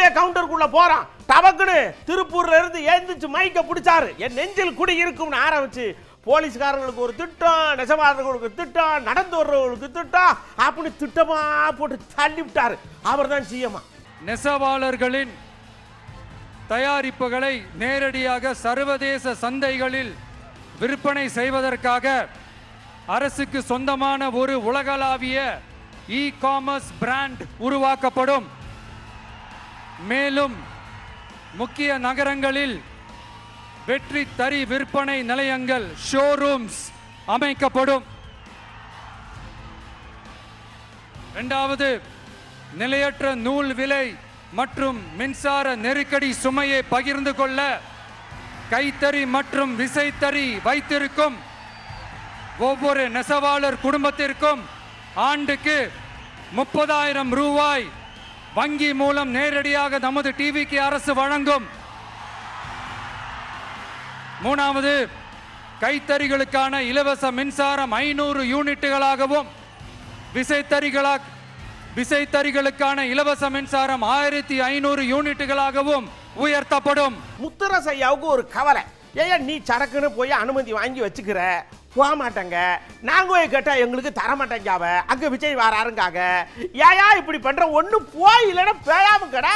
அப்படியே கவுண்டருக்குள்ள போறான். டபக்குன்னு திருப்பூர்ல இருந்து எழுந்துச்சு மைக்க பிடிச்சாரு. என் நெஞ்சில் குடி இருக்கும்னு ஆரம்பிச்சு போலீஸ்காரங்களுக்கு ஒரு திட்டம், நெசவாளர்களுக்கு திட்டம், நடந்து வர்றவங்களுக்கு திட்டம், அப்படின்னு திட்டமா போட்டு தள்ளி விட்டாரு. அவர் தான் சிஎம். நெசவாளர்களின் தயாரிப்புகளை நேரடியாக சர்வதேச சந்தைகளில் விற்பனை செய்வதற்காக அரசுக்கு சொந்தமான ஒரு உலகளாவிய இ-காமர்ஸ் பிராண்ட் உருவாக்கப்படும். மேலும் முக்கிய நகரங்களில் வெற்றி தறி விற்பனை நிலையங்கள், ஷோரூம்ஸ் அமைக்கப்படும். இரண்டாவது, நிலையற்ற நூல் விலை மற்றும் மின்சார நெருக்கடி சுமையை பகிர்ந்து கொள்ள கைத்தறி மற்றும் விசைத்தறி வைத்திருக்கும் ஒவ்வொரு நெசவாளர் குடும்பத்திற்கும் ஆண்டுக்கு 30,000 ரூபாய் வங்கி மூலம் நேரடியாக நமது டிவிக்கு அரசு வழங்கும். மூணாவது, கைத்தறிகளுக்கான இலவச மின்சாரம் 500 யூனிட்டுகளாகவும் விசைத்தறிகளுக்கான இலவச மின்சாரம் 1500 யூனிட்டுகளாகவும் உயர்த்தப்படும். முத்துராஸ் ஐயாவுக்கு ஒரு கவலை. ஏன் நீ சரக்குன்னு போய் அனுமதி வாங்கி வச்சுக்கிற, போக மாட்டேங்க, நாங்க போய் கேட்டா எங்களுக்கு தர மாட்டேங்காவ, அங்க விஜய் வாராருங்காக, ஏயா இப்படி பண்ற, ஒண்ணு போய் இல்லைன்னா பேயாம கடை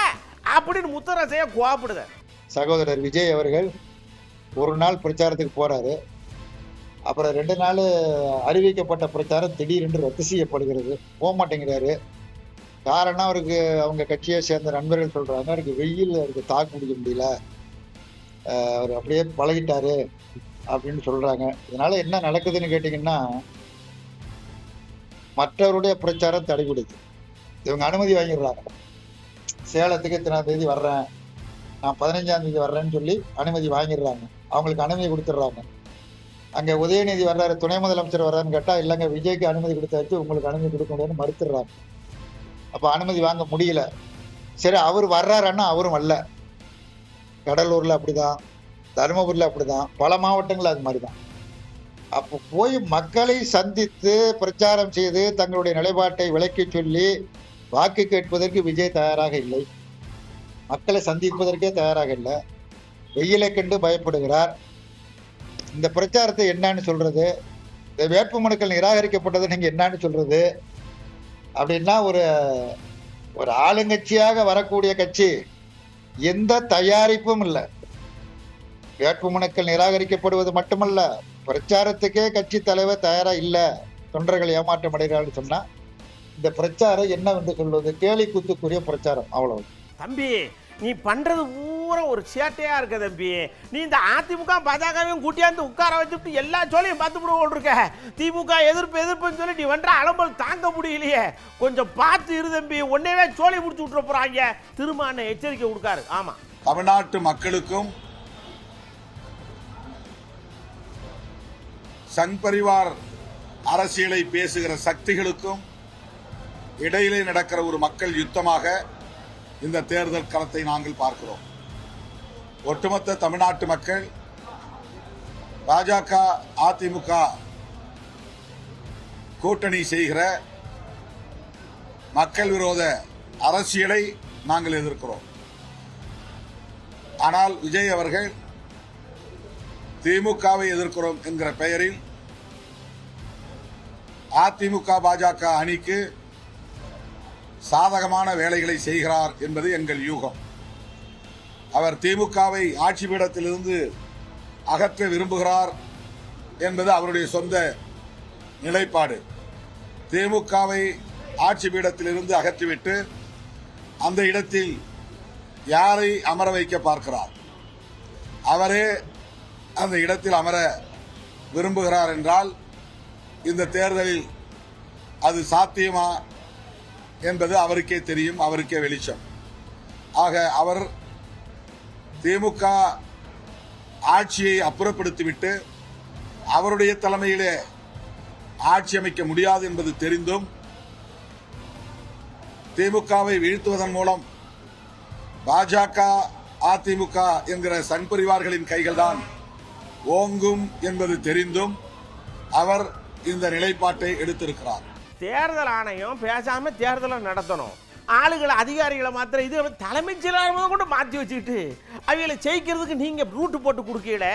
அப்படின்னு முத்துராஸ் ஐயா கோவப்படுது. சகோதரர் விஜய் அவர்கள் ஒரு நாள் பிரச்சாரத்துக்கு போறாரு. அப்புறம் 2 நாள் அறிவிக்கப்பட்ட பிரச்சாரம் திடீரென்று ரத்து செய்யப்படுகிறது. போக மாட்டேங்கிறாரு. காரணம், அவருக்கு அவங்க கட்சியை சேர்ந்த நண்பர்கள் சொல்றாங்க, அவருக்கு வெயில் அவருக்கு தாக்கு பிடிக்க முடியல, அவர் அப்படியே பழகிட்டாரு அப்படின்னு சொல்றாங்க. இதனால என்ன நடக்குதுன்னு கேட்டீங்கன்னா, மற்றவருடைய பிரச்சாரம் தடைபடுது. இவங்க அனுமதி வாங்கிடுறாங்க. சேலத்துக்கு இத்தனாம் தேதி வர்றேன், நான் 15ஆம் தேதி வர்றேன்னு சொல்லி அனுமதி வாங்கிடுறாங்க. அவங்களுக்கு அனுமதி கொடுத்துட்றாங்க. அங்கே உதயநிதி வர்றாரு, துணை முதலமைச்சர் வர்றாருன்னு கேட்டால், இல்லைங்க விஜய்க்கு அனுமதி கொடுத்தாச்சு, உங்களுக்கு அனுமதி கொடுக்க முடியாதுன்னு மறுத்துடுறாங்க. அப்போ அனுமதி வாங்க முடியல. சரி, அவர் வர்றாருன்னா அவரும் வரல. கடலூரில் அப்படிதான், தருமபுரியில் அப்படிதான், பல மாவட்டங்கள் அது மாதிரி தான். அப்போ போய் மக்களை சந்தித்து பிரச்சாரம் செய்து தங்களுடைய நிலைப்பாட்டை விளக்கி சொல்லி வாக்கு கேட்பதற்கு விஜய் தயாராக இல்லை. மக்களை சந்திப்பதற்கே தயாராக இல்லை. வெயிலை கண்டு பயப்படுகிறார். இந்த பிரச்சாரத்தை என்னன்னு சொல்றது, இந்த வேட்புமனுக்கள் நிராகரிக்கப்பட்டது நீங்க என்னன்னு சொல்றது அப்படின்னா, ஒரு ஆளுங்கட்சியாக வரக்கூடிய கட்சி எந்த தயாரிப்பும் இல்லை. வேட்புமனுக்கள் நிராகரிக்கப்படுவது மட்டுமல்ல, பிரச்சாரத்துக்கே கட்சி தலைவர் தயாரா இல்லை, தொண்டர்கள் ஏமாற்றம் அடைகிறான்னு சொன்னா இந்த பிரச்சாரம் என்னவென்று சொல்வது, கேலி கூத்துக்குரிய பிரச்சாரம். அவ்வளவு. தம்பி, நீ பண்றது பூரா ஒரு சேட்டையா இருக்க தம்பி. நீ இந்த அதிமுக பாஜகவையும் கூட்டியாந்து உட்கார வச்சுட்டு எல்லா சோலையும் பார்த்து விடுவோம் இருக்க. திமுக எதிர்ப்புன்னு சொல்லி நீ வந்த அலம்பல் தாங்க முடியலையே. கொஞ்சம் பார்த்து இரு தம்பி, ஒன்னேவே சோலை முடிச்சு விட்டுற போறாங்க. திருமான எச்சரிக்கை கொடுக்காரு. ஆமா, தமிழ்நாட்டு மக்களுக்கும் சங் பரிவார் அரசியலை பேசுகிற சக்திகளுக்கும் இடையிலே நடக்கிற ஒரு மக்கள் யுத்தமாக இந்த தேர்தல் களத்தை நாங்கள் பார்க்கிறோம். ஒட்டுமொத்த தமிழ்நாட்டு மக்கள் பாஜக அதிமுக கூட்டணி செய்கிற மக்கள் விரோத அரசியலை நாங்கள் எதிர்க்கிறோம். ஆனால் விஜய் அவர்கள் திமுகவை எதிர்க்கிறோம் என்கிற பெயரில் அதிமுக பாஜக அணிக்கு சாதகமான வேலைகளை செய்கிறார் என்பது எங்கள் யூகம். அவர் திமுகவை ஆட்சி பீடத்திலிருந்து அகற்ற விரும்புகிறார் என்பது அவருடைய சொந்த நிலைப்பாடு. திமுகவை ஆட்சி பீடத்திலிருந்து அகற்றிவிட்டு அந்த இடத்தில் யாரை அமர வைக்க பார்க்கிறார், அவரே அந்த இடத்தில் அமர விரும்புகிறார் என்றால் இந்த தேர்தலில் அது சாத்தியமா என்பது அவருக்கே தெரியும், அவருக்கே வெளிச்சம். ஆக அவர் திமுக ஆட்சியை அப்புறப்படுத்திவிட்டு அவருடைய தலைமையிலே ஆட்சி அமைக்க முடியாது என்பது தெரிந்தும் திமுகவை வீழ்த்துவதன் மூலம் பாஜக அதிமுக என்கிற சங் பரிவார்களின் கைகள் தான் ஓங்கும் என்பது தெரிந்தும் அவர் இந்த நிலைப்பாட்டை எடுத்திருக்கிறார். தேர்தல் ஆணையம் பேசாம தேர்தலை நடத்தணும். ஆளுகளை அதிகாரிகளை மாத்திர இது தலைமைச் செயலாளர் கூட மாற்றி வச்சுக்கிட்டு அவங்களை ஜெயிக்கிறதுக்கு நீங்கள் ரூட்டு போட்டு கொடுக்கல.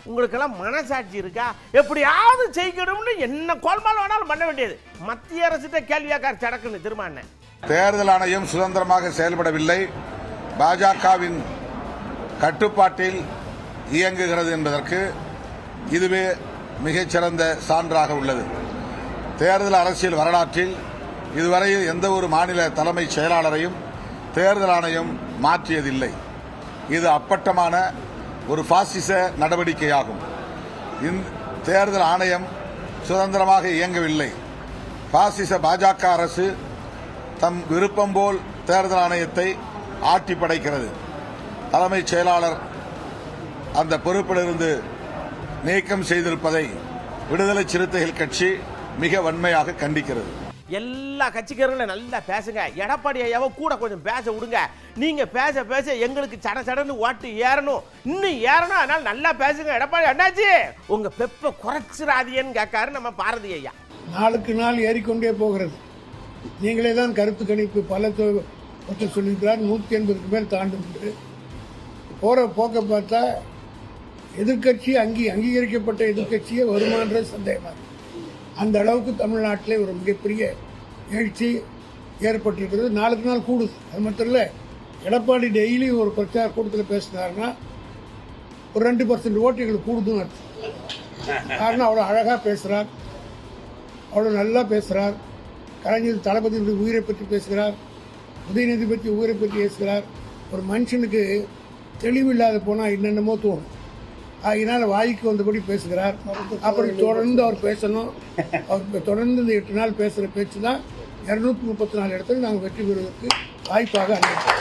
உங்களுக்கெல்லாம் மனசாட்சி இருக்கா? எப்படியாவது ஜெயிக்கணும்னு என்ன கோல்மால் வேணாலும் பண்ண வேண்டியது. மத்திய அரசுகிட்ட கேள்வியாக்கார் சடக்குன்னு திரும்ப என்ன? தேர்தல் ஆணையம் சுதந்திரமாக செயல்படவில்லை, பாஜகவின் கட்டுப்பாட்டில் இயங்குகிறது என்பதற்கு இதுவே மிகச்சிறந்த சான்றாக உள்ளது. தேர்தல் அரசியல் வரலாற்றில் இதுவரை எந்த ஒரு மாநில தலைமைச் செயலாளரையும் தேர்தல் ஆணையம் மாற்றியதில்லை. இது அப்பட்டமான ஒரு பாசிச நடவடிக்கையாகும். இந்த தேர்தல் ஆணையம் சுதந்திரமாக இயங்கவில்லை. பாசிச பாஜக அரசு தம் விருப்பம் போல் தேர்தல் ஆணையத்தை ஆட்டி படைக்கிறது. தலைமைச் செயலாளர் அந்த பொறுப்பிலிருந்து நீக்கம் செய்திருப்பதை விடுதலை சிறுத்தைகள் கட்சி மிக வன்மையாக கண்டிக்கிறது. எல்லா கட்சிக்காரங்களும் நல்லா பேசுங்க. எடப்பாடி ஐயாவை கூட கொஞ்சம் பேச விடுங்க. நீங்க பேச பேச எங்களுக்கு சட சடன்னு ஓட்டு ஏறணும், இன்னும் ஏறணும். அதனால நல்லா பேசுங்க. எடப்பாடி அண்ணாச்சி உங்க பெப்ப குறைச்சிடாதீன்னு கேட்காரு நம்ம பாரதி ஐயா. நாளுக்கு நாள் ஏறிக்கொண்டே போகிறது. நீங்களே தான் கருத்து கணிப்பு பல சொல்லியிருக்கிறார். 180க்கு மேல் தாண்டும் என்று போற போக்க பார்த்தா எதிர்கட்சி அங்கீகரிக்கப்பட்ட எதிர்கட்சியே வருமானது சந்தேகமாக. அந்த அளவுக்கு தமிழ்நாட்டிலே ஒரு மிகப்பெரிய எழுச்சி ஏற்பட்டிருக்கிறது. நாளுக்கு நாள் கூடுது. அது மட்டும் இல்லை, எடப்பாடி டெய்லி ஒரு பிரச்சார கூட்டத்தில் பேசினாருன்னா ஒரு 2% ஓட்டு எங்களுக்கு கூடுதுன்னு அர்த்தம். காரணம் அவ்வளோ அழகாக பேசுகிறார், அவ்வளோ நல்லா பேசுகிறார். கலைஞர் தளபதி உயிரை பற்றி பேசுகிறார், உதயநிதி பற்றி உயிரை பற்றி பேசுகிறார். ஒரு மனுஷனுக்கு தெளிவில்லாத போனால் என்னென்னமோ தோணும். அதனால் வாய்க்கு வந்தபடி பேசுகிறார். அப்படி தொடர்ந்து அவர் பேசணும். அவர் தொடர்ந்து இந்த 8 நாள் பேசுகிற பேச்சு தான் 234 இடத்துல நாங்கள் வெற்றி பெறுவதற்கு வாய்ப்பாக அமைப்போம்.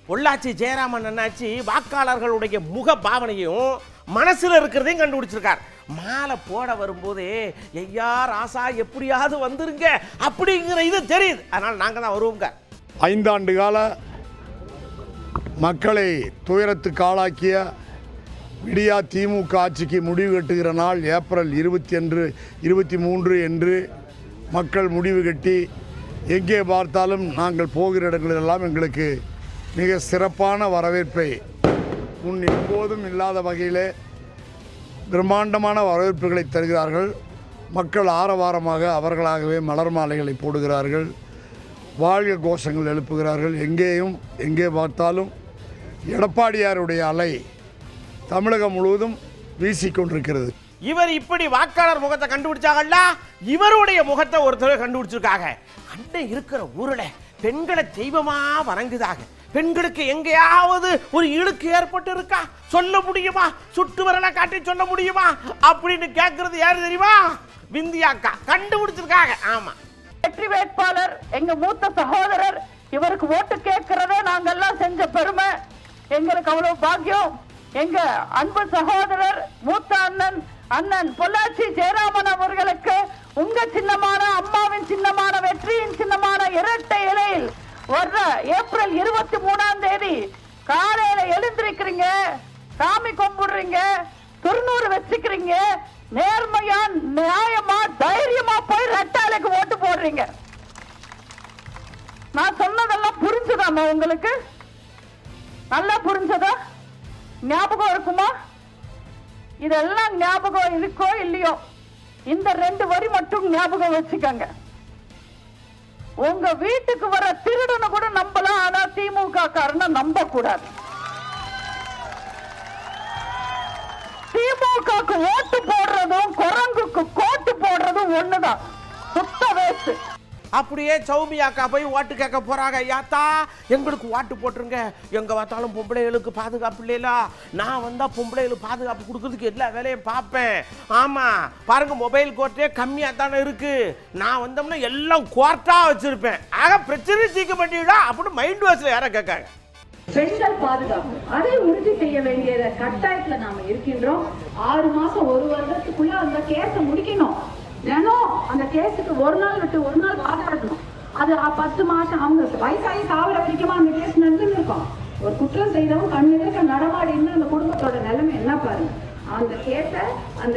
பொள்ளாச்சி ஜெயராமன் அண்ணாச்சி வாக்காளர்களுடைய முக பாவனையும் மனசுல இருக்கிறதையும் கண்டுபிடிச்சிருக்கார். மாலை போட வரும்போது ஐயா ராசா எப்படியாவது வந்துருங்க அப்படிங்கிற இது தெரியுது. அதனால நாங்க தான் வருவோங்க. 5 ஆண்டு கால மக்களை துயரத்துக்கு ஆளாக்கிய விடியா திமுக ஆட்சிக்கு முடிவு கட்டுகிற நாள் ஏப்ரல் 23 என்று மக்கள் முடிவு கட்டி எங்கே பார்த்தாலும் நாங்கள் போகிற இடங்களெல்லாம் எங்களுக்கு மிக சிறப்பான வரவேற்பை முன் எப்போதும் இல்லாத வகையிலே பிரம்மாண்டமான வரவேற்புகளை தருகிறார்கள். மக்கள் ஆரவாரமாக அவர்களாகவே மலர் மாலைகளை போடுகிறார்கள், வாழ்க கோஷங்கள் எழுப்புகிறார்கள். எங்கே பார்த்தாலும் எடப்பாடியாருடைய அலை தமிழகம் முழுவதும் வீசிக்கொண்டிருக்கிறது. இவர் இப்படி வாக்காளர் முகத்தை கண்டுபிடிச்சாங்கல்ல, இவருடைய முகத்தை ஒருத்தர் கண்டுபிடிச்சிருக்காங்க. அண்ணன் இருக்கிற ஊரில் பெண்களை தெய்வமா வணங்குதாக. பெண்களுக்கு எங்கேயாவது ஒரு இழுக்கு ஏற்பட்டு இருக்கா சொல்ல முடியுமா? சுட்டு வரல காட்டி சொல்ல முடியுமா அப்படின்னு கேட்கறது யாரு தெரியுமா? விந்தியாக்கா கண்டுபிடிச்சிருக்காங்க. ஆமா, வெற்றி வேட்பாளர் எங்க மூத்த சகோதரர். இவருக்கு ஓட்டு கேட்கிறதே நாங்கெல்லாம் செஞ்ச பெருமை. எங்களுக்கு அவ்வளவு பாக்கியம். எங்க அன்பு சகோதரர் மூத்த அண்ணன் பொள்ளாச்சி ஜெயராமன் அவர்களுக்கு உங்க சின்னமான அம்மாவின் சின்னமான வெற்றியின் சின்னமான இரட்டை இலையில் வர்ற ஏப்ரல் 23 காலையில எழுந்திருக்கிறீங்க, சாமி கும்பிடுறீங்க, திருநூறு வச்சுக்கிறீங்க, நேர்மையா நியாயமா தைரியமா போய் ரெட்டாலைக்கு ஓட்டு போடுறீங்க. நான் சொன்னதெல்லாம் புரிஞ்சுதாமா உங்களுக்கு? நல்லா புரிஞ்சதா? ஞாபகம் இருக்குமா? இதெல்லாம் ஞாபகம் இருக்கோ இல்லையோ, இந்த 2 வரி மட்டும் ஞாபகம் வச்சுக்கங்க. உங்க வீட்டுக்கு வர திருடனை கூட நம்பலாம், ஆனா திமுக காரனை நம்ப கூடாது. திமுகக்கு ஓட்டு போடுறதும் குரங்குக்கு கோட்டு போடுறதும் ஒண்ணுதான். சுத்த வேஸ்ட். அப்படியே சௌமியாக்கா போய் ஓட்டு கேட்க போறாங்க. யாத்தா எங்களுக்கு ஓட்டு போட்டுருங்க, எங்க பார்த்தாலும் பொம்பளைகளுக்கு பாதுகாப்பு இல்லையா, நான் வந்தா பொம்பளைகளுக்கு பாதுகாப்பு கொடுக்கறதுக்கு எல்லா வேலையும் பார்ப்பேன். ஆமா பாருங்க, மொபைல் கோர்ட்டே கம்மியா தானே இருக்கு, நான் வந்தோம்னா எல்லாம் கோர்ட்டா வச்சிருப்பேன். ஆக பிரச்சனை தீர்க்க பண்ணிவிடா அப்படின்னு மைண்ட் வாஷ்ல யார கேட்காங்க. பெண்கள் பாதுகாப்பு அதை உறுதி செய்ய வேண்டிய கட்டாயத்துல நாம இருக்கின்றோம். 6 மாசம் 1 வருடத்துக்குள்ள அந்த கேஸை முடிக்கணும். தினம் அந்த கேஸுக்கு ஒரு நாள் விட்டு ஒரு நாள் வாதாடணும். அது 10 மாசம் அவங்க வயசாகி சாவர வரைக்குமா அந்த கேஸ் நடந்து இருக்கும். ஒரு குற்றம் செய்தவங்க கண்ணெதிர்க்க நடமாடின்னு அந்த குடும்பத்தோட நிலைமை என்ன பாருங்க. அந்த கேஸை, அந்த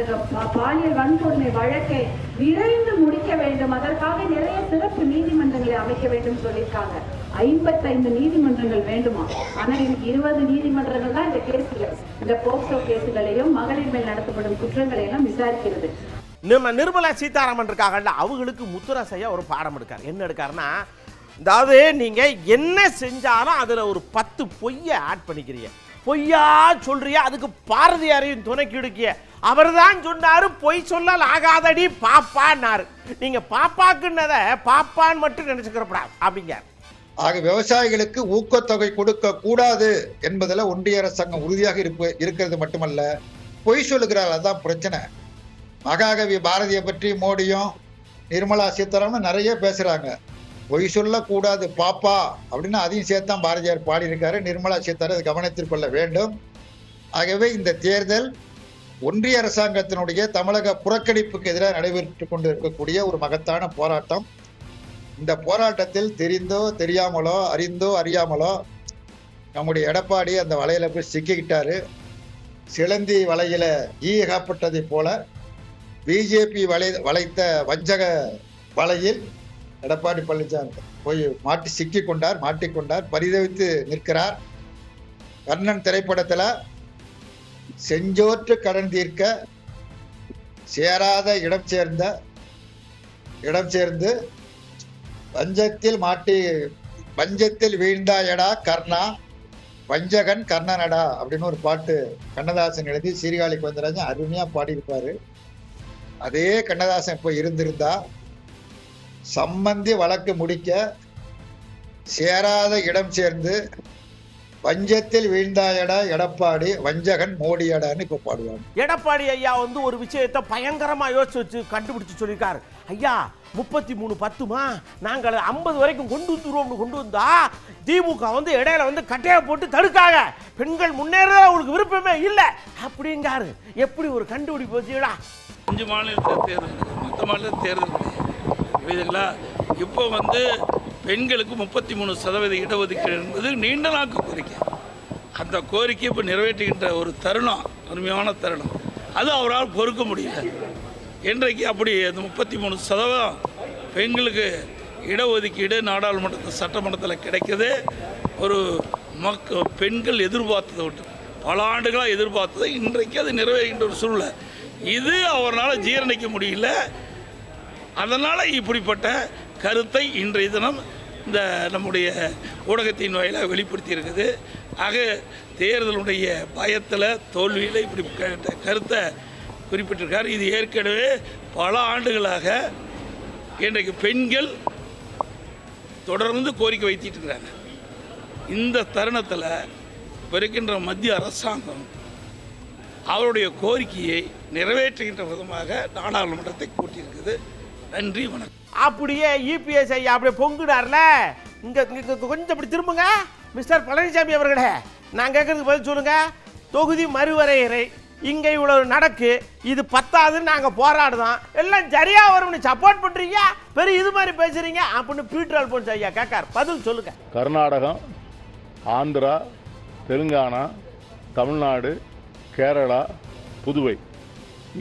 பாலியல் வன்கொடுமை வழக்கை விரைந்து முடிக்க வேண்டும். அதற்காக நிறைய சிறப்பு நீதிமன்றங்களை அமைக்க வேண்டும் சொல்லியிருக்காங்க. 55 நீதிமன்றங்கள் வேண்டுமா? ஆனா எனக்கு 20 நீதிமன்றங்கள் தான் இந்த கேஸ்கள், இந்த போக்சோ கேசுகளையும் மகளிர் மேல் நடத்தப்படும் குற்றங்களையெல்லாம் விசாரிக்கிறது. நம்ம நிர்மலா சீதாராமன் இருக்காங்கல்ல, அவங்களுக்கு முத்துராசையா ஒரு பாடம் எடுக்கார். என்ன எடுக்காருன்னா, அதாவது நீங்க என்ன செஞ்சாலும் அதுல ஒரு 10 பொய்யை ஆட் பண்ணிக்கிறீங்க. பொய்யா சொல்றியா, அதுக்கு பாரதியாரையும் துணைக்கு எடுக்கிய. அவர் தான் சொன்னாரு பொய் சொல்லல் ஆகாதடி பாப்பான்னாரு. நீங்க பாப்பாக்குன்னதை பாப்பான்னு மட்டும் நினைச்சுக்கிறப்படாது அப்படிங்க. ஆக விவசாயிகளுக்கு ஊக்கத்தொகை கொடுக்க கூடாது என்பதில் ஒன்றிய அரசாங்கம் உறுதியாக இருக்கிறது மட்டுமல்ல, பொய் சொல்லுகிறார். அதுதான் பிரச்சனை. மகாகவி பாரதியை பற்றி மோடியும் நிர்மலா சீதாராமன் நிறைய பேசுறாங்க. பொய் சொல்லக்கூடாது பாப்பா அப்படின்னு அதையும் சேர்த்தான் பாரதியார் பாடியிருக்காரு. நிர்மலா சீதாராமன் கவனத்தில் கொள்ள வேண்டும். ஆகவே இந்த தேர்தல் ஒன்றிய அரசாங்கத்தினுடைய தமிழக புறக்கணிப்புக்கு எதிராக நடைபெற்று கொண்டு இருக்கக்கூடிய ஒரு மகத்தான போராட்டம். இந்த போராட்டத்தில் தெரிந்தோ தெரியாமலோ அறிந்தோ அறியாமலோ நம்முடைய எடப்பாடி அந்த வலையில போய் சிக்கிக்கிட்டாரு. சிலந்தி வலையில ஈகப்பட்டதை போல பிஜேபி வளைத்த வஞ்சக வலையில் எடப்பாடி பழனிசாமி போய் மாட்டிக்கொண்டார், பரிதவித்து நிற்கிறார். கர்ணன் திரைப்படத்துல செஞ்சோற்று கடன் தீர்க்க சேராத இடம் சேர்ந்து பஞ்சத்தில் வீழ்ந்தாயடா கர்ணா, வஞ்சகன் கர்ணனடா அப்படின்னு ஒரு பாட்டு கண்ணதாசன் எழுதி சீர்காழி கோவிந்தராஜன் அருமையா பாடியிருப்பாரு. அதே கண்ணதாசன் இப்போ இருந்திருந்தா சம்பந்தி வழக்கு முடிக்க சேராத இடம் சேர்ந்து வஞ்சத்தில் வீழ்ந்தாயடா எடப்பாடி, வஞ்சகன் மோடியடான்னு இப்ப பாடுவாங்க. எடப்பாடி ஐயா வந்து ஒரு விஷயத்தை பயங்கரமா யோசிச்சு வச்சு கண்டுபிடிச்சு சொல்லியிருக்காரு. ஐயா 33-10மா நாங்கள் 50 வரைக்கும் கொண்டு வந்துருவோம்னு கொண்டு வந்தா திமுக வந்து இடையில வந்து கட்டையை போட்டு தடுக்காங்க, பெண்கள் முன்னேற அவங்களுக்கு விருப்பமே இல்லை அப்படிங்காரு. எப்படி ஒரு கண்டுபிடிப்பு வச்சுடா. 5 மாநிலத்தில் தேர்தல், மற்ற மாநிலத்தில் தேர்தல் புரியுதுங்களா? இப்போ வந்து பெண்களுக்கு 33% இடஒதுக்கீடு என்பது நீண்ட நாட்கு கோரிக்கை. அந்த கோரிக்கை இப்போ நிறைவேற்றுகின்ற ஒரு தருணம், அருமையான தருணம். அது அவரால் பொறுக்க முடியல. இன்றைக்கு அப்படி அந்த 33% பெண்களுக்கு இடஒதுக்கீடு நாடாளுமன்றத்தில் சட்டமன்றத்தில் கிடைக்குது. ஒரு பெண்கள் எதிர்பார்த்ததை விட்டு பல ஆண்டுகளாக எதிர்பார்த்தது இன்றைக்கு அது நிறைவேறுகின்ற ஒரு சூழ்நிலை. இது அவரால் ஜீரணிக்க முடியல. அதனால் இப்படிப்பட்ட கருத்தை இன்றைய தினம் இந்த நம்முடைய ஊடகத்தின் வாயிலாக வெளிப்படுத்தி இருக்குது. ஆக தேர்தலுடைய பயத்தில் தோல்வியில் இப்படி கருத்தை குறிப்பிட்டிருக்கார். இது ஏற்கனவே பல ஆண்டுகளாக இன்றைக்கு பெண்கள் தொடர்ந்து கோரிக்கை வைத்திட்டு இருக்கிறாங்க. இந்த தருணத்தில் இருக்கின்ற மத்திய அரசாங்கம் அவருடைய கோரிக்கையை நிறைவேற்றுகின்ற விதமாக நாடாளுமன்றத்தை கூட்டியிருக்குது. நன்றி, வணக்கம். அப்படியே இபிஎஸ் ஐயா அப்படியே பொங்குனார்ல, இங்க கொஞ்சம் இப்படி திரும்புங்க மிஸ்டர் பழனிசாமி அவர்களே. நான் கேட்கறதுக்கு பதில் சொல்லுங்க. தொகுதி மறுவரையறை இங்கே இவ்வளவு நடக்கு, இது பத்தாதுன்னு நாங்கள் போராடுதோம், எல்லாம் சரியா வரும்னு சப்போர்ட் பண்றீங்க, பெரிய இது மாதிரி பேசுறீங்க அப்படின்னு பீட்டர் அல்போன்ஸ் ஐயா கேட்கார். பதில் சொல்லுங்க. கர்நாடகம், ஆந்திரா, தெலுங்கானா, தமிழ்நாடு, கேரளா, புதுவை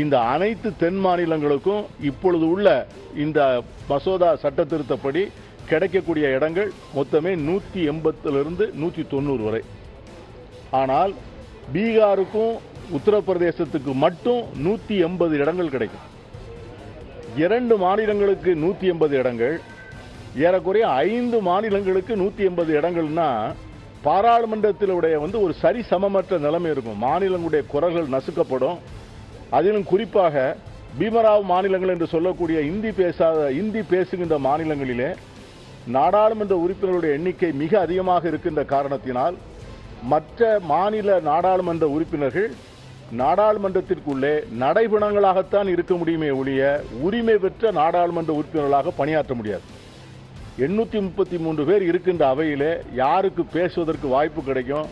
இந்த அனைத்து தென் மாநிலங்களுக்கும் இப்பொழுது உள்ள இந்த மசோதா சட்ட திருத்தப்படி கிடைக்கக்கூடிய இடங்கள் மொத்தமே 180 190 வரை. ஆனால் பீகாருக்கும் உத்தரப்பிரதேசத்துக்கு மட்டும் 180 இடங்கள் கிடைக்கும். 2 மாநிலங்களுக்கு 180 இடங்கள், ஏறக்குறைய 5 மாநிலங்களுக்கு 180 இடங்கள்னா பாராளுமன்றத்திலுடைய ஒரு சரி சமமற்ற நிலைமை இருக்கும். மாநிலங்களுடைய குரல்கள் நசுக்கப்படும். அதிலும் குறிப்பாக பீமராவ் மாநிலங்கள் என்று சொல்லக்கூடிய இந்தி பேசுகின்ற மாநிலங்களிலே நாடாளுமன்ற உறுப்பினர்களுடைய எண்ணிக்கை மிக அதிகமாக இருக்கின்ற காரணத்தினால் மற்ற மாநில நாடாளுமன்ற உறுப்பினர்கள் நாடாளுமன்றத்திற்குள்ளே நடைபெணங்களாகத்தான் இருக்க முடியுமே ஒழிய உரிமை பெற்ற நாடாளுமன்ற உறுப்பினர்களாக பணியாற்ற முடியாது. 833 பேர் இருக்கின்ற அவையிலே யாருக்கு பேசுவதற்கு வாய்ப்பு கிடைக்கும்,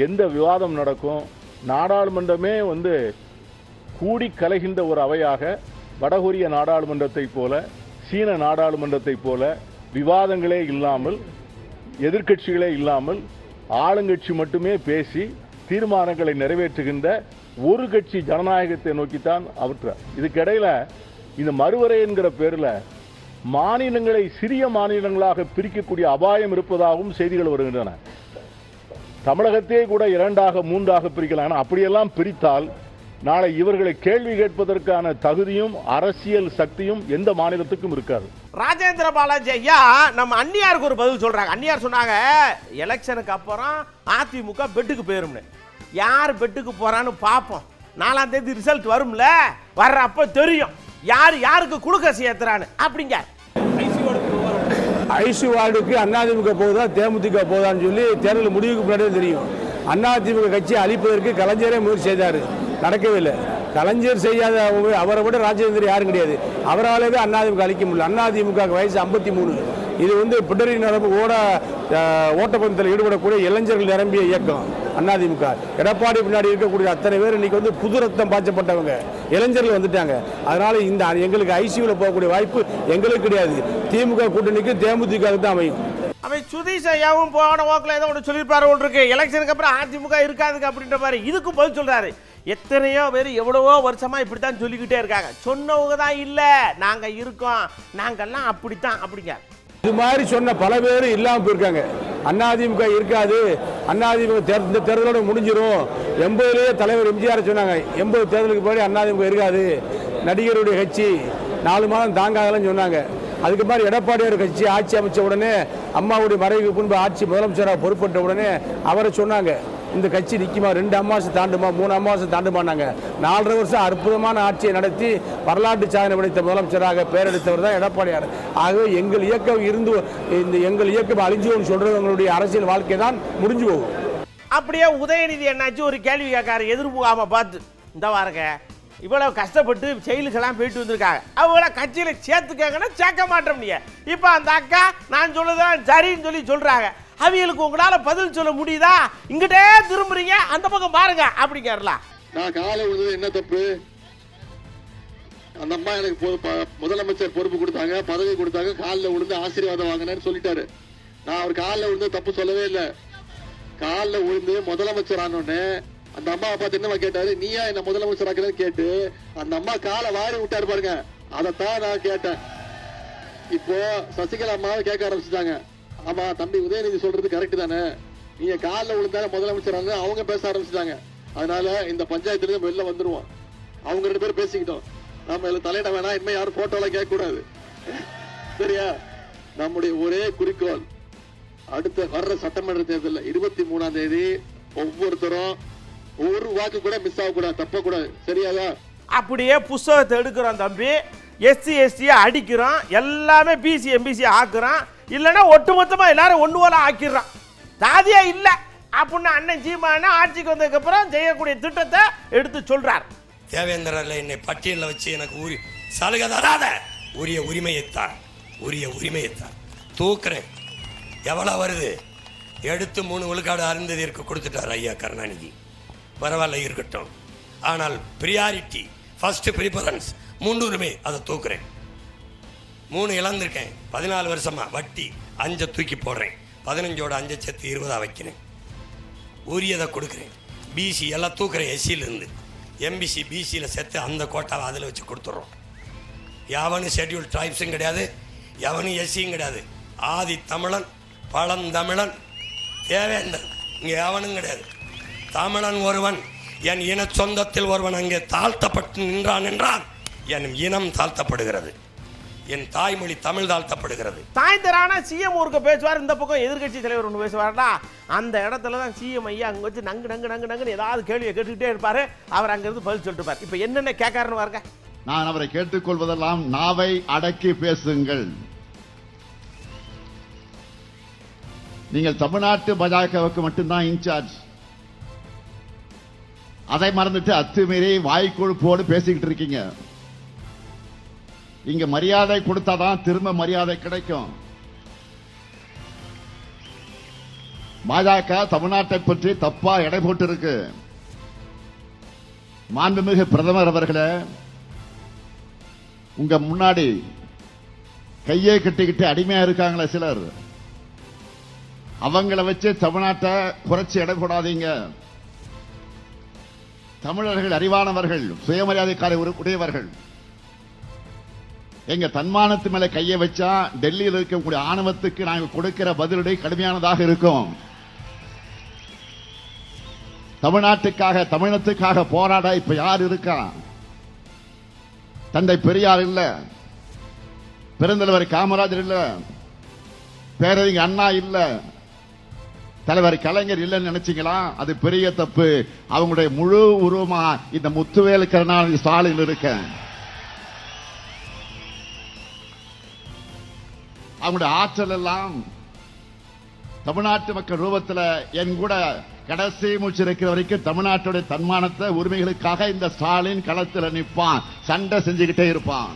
எந்த விவாதம் நடக்கும்? நாடாளுமன்றமே கூடி கலைகின்ற ஒரு அவையாக வடகொரிய நாடாளுமன்றத்தை போல, சீன நாடாளுமன்றத்தை போல விவாதங்களே இல்லாமல், எதிர்க்கட்சிகளே இல்லாமல், ஆளுங்கட்சி மட்டுமே பேசி தீர்மானங்களை நிறைவேற்றுகின்ற ஒரு கட்சி ஜனநாயகத்தை நோக்கித்தான் அவற்றார். இதுக்கிடையில இந்த மறுவரை என்கிற பேரில் மாநிலங்களை சிறிய மாநிலங்களாக பிரிக்கக்கூடிய அபாயம் இருப்பதாகவும் செய்திகள் வருகின்றன. தமிழகத்தையே கூட 2ஆக 3ஆக பிரிக்கலாம். அப்படியெல்லாம் பிரித்தால் நாளை இவர்களை கேள்வி கேட்பதற்கான தகுதியும் அரசியல் சக்தியும் எந்த மாநிலத்துக்கும் இருக்காது. ராஜேந்திர பாலாஜி ஐயா நம்ம அந்நியாருக்கு ஒரு பதில் சொல்றாங்க. அந்நியார் சொன்னாங்க, எலெக்ஷனுக்கு அப்புறம் அதிமுக பெட்டுக்கு போயிரும்னு. யார் பெட்டுக்கு போறான்னு பார்ப்போம். 4ஆம் தேதி ரிசல்ட் வரும்ல, வர்றப்ப தெரியும் யார் யாருக்கு குழுக்க சேர்த்துறான்னு. அப்படிங்க ஐசி வார்டுக்கு அதிமுக போகுதா தேமுதிக போகுதான்னு சொல்லி தேர்தல் முடிவுக்கு முன்னாடியே தெரியும். அதிமுக கட்சி அழிப்பதற்கு கலைஞரே முயற்சி செய்தார், நடக்கவே இல்லை. கலைஞர் செய்யாத அவரை விட ராஜேந்திரன் யாரும் கிடையாது. அவராலே தான் அதிமுக அழிக்க முடியல. அதிமுக வயசு 53. இது பிடரி நரம்பு ஓட்டப்பந்தத்தில் ஈடுபடக்கூடிய இளைஞர்கள் நிரம்பிய இயக்கம் அதிமுக. எடப்பாடி பின்னாடி இருக்கக்கூடிய அத்தனை பேர் இன்னைக்கு புது ரத்தம் பாய்ச்சப்பட்டவங்க இளைஞர்கள் வந்துட்டாங்க. அதனால இந்த எங்களுக்கு ஐசியூல போகக்கூடிய வாய்ப்பு எங்களுக்கு கிடையாது. திமுக கூட்டணிக்கு தேமுதிக தான் அமையும். அவன் சுதீஷ் ஐயாவும் போன வாக்கில் ஏதோ ஒன்று சொல்லியிருப்பாரு ஒன்று இருக்கு, எலெக்ஷனுக்கு அப்புறம் அதிமுக இருக்காதுக்கு அப்படின்ற மாதிரி. இதுக்கும் பதில் சொல்றாரு. எத்தனையோ பேர் எவ்வளவோ வருஷமா இப்படித்தான் சொல்லிக்கிட்டே இருக்காங்க. சொன்னவங்க தான் இல்லை, நாங்க இருக்கோம், நாங்கெல்லாம் அப்படித்தான் அப்படிங்க. இது மாதிரி சொன்ன பல பேர் இல்லாமல் போயிருக்காங்க. அதிமுக இருக்காது, அதிமுக இந்த தேர்தலோட முடிஞ்சிடும். 80லேயே தலைவர் எம்ஜிஆர் சொன்னாங்க, 80 தேர்தலுக்கு முன்னாடி அதிமுக இருக்காது, நடிகருடைய கட்சி 4 மாதம் தாங்காதலன்னு சொன்னாங்க. அதுக்கு மாதிரி எடப்பாடியார் கட்சி ஆட்சி அமைச்ச உடனே, அம்மாவுடைய மறைவுக்கு முன்பு ஆட்சி முதலமைச்சராக பொறுப்பேற்ற உடனே அவரை சொன்னாங்க, இந்த கட்சி நிற்குமா, 2 அமாவாசை தாண்டுமா, 3 அமாவாசை தாண்டுமானாங்க. 4.5 வருஷம் அற்புதமான ஆட்சியை நடத்தி வரலாற்று சாதனை படைத்த முதலமைச்சராக பெயரெடுத்தவர் தான் எடப்பாடியார். ஆகவே எங்கள் இயக்கம் எங்கள் இயக்கம் அழிஞ்சோன்னு சொல்றவங்களுடைய அரசியல் வாழ்க்கை தான் முடிஞ்சு போகும். அப்படியே உதயநிதி என்னாச்சு ஒரு கேள்வி கேட்காரு எதிர்ப்புகாம பார்த்து, இந்த வாரங்க இவ்வளவு கஷ்டப்பட்டு செயலுக்கெல்லாம் போயிட்டு வந்திருக்காங்க, அவங்கள கட்சியில சேர்த்துக்கங்கன்னா சேர்க்க மாட்டோம். நீங்க இப்ப அந்த அக்கா நான் சொல்லுதான் சரின்னு சொல்லி சொல்றாங்க, அவங்களுக்கு உங்களால பதில் சொல்ல முடியுதா? இங்கிட்டே திரும்புறீங்க, அந்த பக்கம் பாருங்க அப்படிங்கிறல. நான் காலை விழுந்தது என்ன தப்பு? அந்த அம்மா எனக்கு முதலமைச்சர் பொறுப்பு கொடுத்தாங்க, பதவி கொடுத்தாங்க, காலில் விழுந்து ஆசீர்வாதம் வாங்கினேன்னு சொல்லிட்டாரு. நான் அவர் காலில் விழுந்து தப்பு சொல்லவே இல்லை. காலில் விழுந்து முதலமைச்சர் ஆனோடனே அந்த அம்மாவை பார்த்து என்னமா கேட்டாரு, நீயா என்ன முதலமைச்சர் ஆக்குறேன்னு கேட்டு அந்த அம்மா காலை வாரி விட்டாரு பாருங்க. அதைத்தான் நான் கேட்டேன். இப்போ சசிகலா அம்மாவை கேட்க ஆரம்பிச்சுட்டாங்க, ஆமா தம்பி உதயநிதி சொல்றது கரெக்ட் தானே, நீங்க காலில் விழுந்தால முதலமைச்சர் அவங்க பேச ஆரம்பிச்சுட்டாங்க. அதனால இந்த பஞ்சாயத்துல இருந்து வெளில வந்துருவோம். அவங்க 2 பேரும் பேசிக்கிட்டோம், நம்ம இதுல தலையிட வேணாம், இனிமே யாரும் போட்டோல கேட்க கூடாது, சரியா? நம்முடைய ஒரே குறிக்கோள் அடுத்த வர்ற சட்டமன்ற தேர்தலில் 23ஆம் தேதி ஒவ்வொருத்தரும் ஒரு வாக்கு கூட மிஸ் ஆகக்கூடாது, தப்ப கூடாது, சரியாதா? அப்படியே புஸ்தகத்தை எடுக்கிறோம் தம்பி, SC ST அடிக்கிறோம், எல்லாமே BC MBC ஆக்குறோம், இல்லைன்னா ஒட்டுமொத்தமா எல்லாரும் ஒன்று போல ஆக்கிடுறோம். தாதியா இல்லை அப்படின்னு அண்ணன் சீமானா ஆட்சிக்கு வந்ததுக்கு அப்புறம் செய்யக்கூடிய திட்டத்தை எடுத்து சொல்றார். தேவேந்திரல என்னை பட்டியலில் வச்சு எனக்கு சலுகை தராத, உரிய உரிமையைத்தான் தூக்குறேன். எவ்வளோ வருது எடுத்து 3 விழுக்காடு அருந்ததிற்கு கொடுத்துட்டார் ஐயா கருணாநிதி. பரவாயில்ல இருக்கட்டும், ஆனால் பிரியாரிட்டி ஃபர்ஸ்ட் ப்ரிஃபரன்ஸ் முன்னுரிமை அதை தூக்குறேன். 3 இழந்திருக்கேன் 14 வருஷமா, வட்டி 5 தூக்கி போடுறேன், 15ஓட 5 சேர்த்து 20 வைக்கிறேன், உரியதை கொடுக்குறேன். BC எல்லாம் தூக்குறேன், SCயிலிருந்து MBC BCயில் சேர்த்து அந்த கோட்டாவை அதில் வச்சு கொடுத்துட்றோம். எவனும் ஷெட்யூல் ட்ரைப்ஸும் கிடையாது, எவனும் SCயும் கிடையாது. ஆதி தமிழன் பழந்தமிழன் தேவேந்தன் இங்கே எவனும் கிடையாது. தமிழன் ஒருவன், என் இன சொந்தத்தில் ஒருவன் அங்கே தாழ்த்தப்பட்டு நின்றான் என்றால் என் இனம் தாழ்த்தப்படுகிறது, என் தாய்மொழி தமிழ் தாழ்த்தப்படுகிறது. சாயந்தரான CM ஊருக்கு பேசுவார், இந்த பக்கம் எதிர்கட்சி தலைவர் ஒன்று பேசுவார்டா. அந்த இடத்துல தான் CM ஐயா அங்கே வச்சு நங்கு ஏதாவது கேள்வியை கேட்டுக்கிட்டே இருப்பாரு. அவர் அங்கிருந்து பதில் சொல்லிட்டு இருப்பார். இப்போ என்னென்ன கேட்காருன்னு பாருங்க. நான் அவரை கேட்டுக்கொள்வதெல்லாம் நாவை அடக்கி பேசுங்கள். நீங்கள் தமிழ்நாட்டு பாஜகவுக்கு மட்டும்தான் இன்சார்ஜ். அதை மறந்துட்டு அத்துமீறி வாய்க்கொழுப்போடு பேசிக்கிட்டு இருக்கீங்க. இங்க மரியாதை கொடுத்தாதான் திரும்ப மரியாதை கிடைக்கும். பாஜக தமிழ்நாட்டை பற்றி தப்பா எடை போட்டு இருக்கு. மாண்புமிகு பிரதமர் அவர்களே, உங்க முன்னாடி கையை கட்டிக்கிட்டு அடிமையா இருக்காங்களே சிலர், அவங்கள வச்சு தமிழ்நாட்டை குறைச்சி எடை போடாதீங்க. தமிழர்கள் அறிவானவர்கள், சுயமரியாதைக்கார உடையவர்கள். எங்க தன்மானத்து மேல கையை வச்சா டெல்லியில் இருக்கக்கூடிய ஆணவத்துக்கு நாங்க கொடுக்கிற பதிலடி கடுமையானதாக இருக்கும். தமிழ்நாட்டுக்காக தமிழத்துக்காக போராட இப்ப யார் இருக்கா? தந்தை பெரியார் இல்ல, பெருந்தலைவர் காமராஜர் இல்ல, பேரறிஞர் அண்ணா இல்ல, தலைவர் கலைஞர் இல்லைன்னு நினைச்சீங்களா? அது பெரிய தப்பு. அவங்களுடைய முழு உருவமா இந்த முத்துவேல் கருணாநிதி ஸ்டாலின் இருக்க. அவங்களுடைய ஆற்றல் எல்லாம் தமிழ்நாட்டு மக்கள் ரூபத்தில் என் கூட கடைசி மூச்சு இருக்கிற வரைக்கும் தமிழ்நாட்டுடைய தன்மானத்தை உரிமைகளுக்காக இந்த ஸ்டாலின் களத்தில் நிற்பான், சண்டை செஞ்சுக்கிட்டே இருப்பான்.